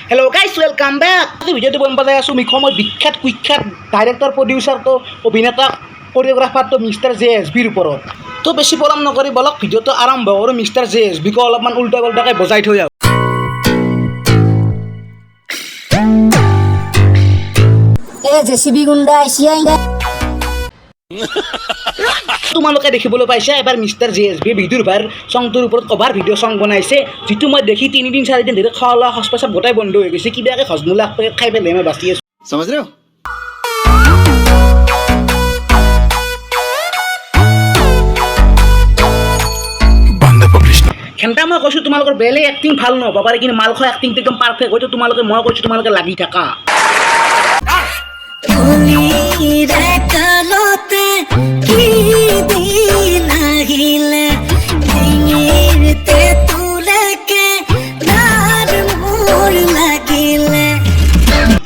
Hello guys, welcome back. ভিডিওটো বনাব যাই আছো মিখমৰ বিখ্যাত কুখ্যাত ডাইৰেক্টৰ প্ৰডিউচাৰ তো অভিনেতা কোৰিওগ্ৰাফাৰ তো মিষ্টাৰ জেএছবিৰ ওপৰত তো বেছি পলম নকৰি বলক ভিডিওটো আৰম্ভ কৰো মিষ্টাৰ জেএছবিক অলপমান উল্টা পাল্টাকে বজাই থৈ আহো জেচিবি গুণ্ডা আইছিয়া তোমালোকে দেখিবলৈ পাইছা এবাৰ মিষ্টাৰ জেএছবি ভিডিঅ'ৰ ভাৰ সংটোৰ ওপৰত কভাৰ ভিডিঅ' সং বনাইছে যিটো মই দেখি 3 দিন 4 দিন ধৰি খোৱা লোৱা হস্পাচাপ গোটাই বন্ধ হৈ গৈছে কিবাকে হজমুলা খাই পেলাই মই বাচি আছো समझ रहे हो খেন্তা মই কৈছোঁ তোমালোকৰ বেলেগ এক্টিং ভাল নহ'ব পাৰে কিন্তু মালখোৱা এক্টিংটো একদম পাৰফেক্ট হয়তো তোমালোকে মই কৈছোঁ তোমালোকে লাগি থাকা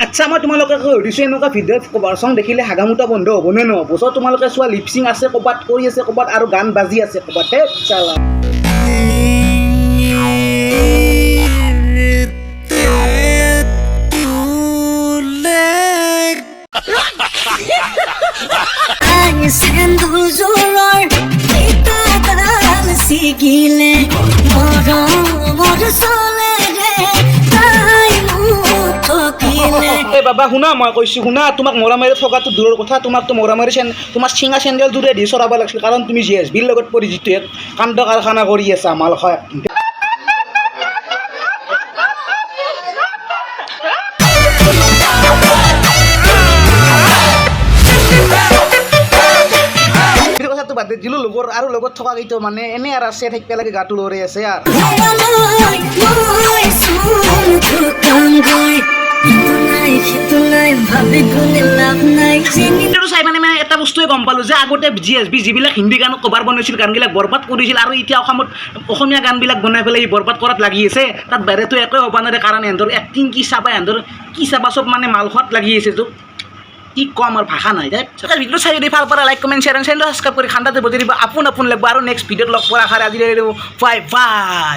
আচ্ছা মই তোমালোকে সুধিছোঁ এনেকুৱা ভিডিঅ'ত কভাৰ চং দেখিলে হাগামোটা বন্ধ হ'বনে নহ'ব চ' তোমালোকে চোৱা লিপচিং আছে ক'ৰবাত কৰি আছে ক'ৰবাত আৰু গান বাজি আছে ক'ৰবাত হে চালা বাবা শুনা মই কৈছোঁ শুনা তোমাক মৰা মাৰি থকাটো দূৰৰ কথা তোমাকতো মৰা মাৰি তোমাৰ চিঙা চেণ্ডেল দূৰে দি চৰাব লাগিছিল কাৰণ তুমি জেএছবিৰ লগত পৰি যিটো কাণ্ড কাৰখানা কৰি আছা মাল হয় বাদ দিলোঁ লগৰ আৰু লগত থকা কেইটা মানে এনে আৰু আছে থাকিব লাগে গাটো লৰাই আছে আৰু চাই মানে এটা বস্তুৱে গম পালোঁ যে আগতে জেএছবি যিবিলাক হিন্দী গানত কভাৰ বনাইছিল গানবিলাক বৰবাদ কৰিছিল আৰু এতিয়া অসমত অসমীয়া গানবিলাক বনাই পেলাই বৰবাদ কৰাত লাগি আছে তাত বাহিৰতো একোৱে হ'ব নোৱাৰে কাৰণ এহেঁতৰ এক্টিং কি চাবা এহেঁতৰ কি চাবা চব মানে মাল খোৱাত লাগি আছে তো কি কম আৰু ভাষা নাই ভিডিঅ'টো চাই যদি ভাল পাৰা লাইক কমেণ্ট শ্বেয়াৰ চেনেলটো সাবস্ক্ৰাইব কৰি খান্দাতে বজাই দিব আপোন লাগব আৰু নেক্সট ভিডিঅ'ত লগ পোৱাৰ আশাৰে আজি বাই বাই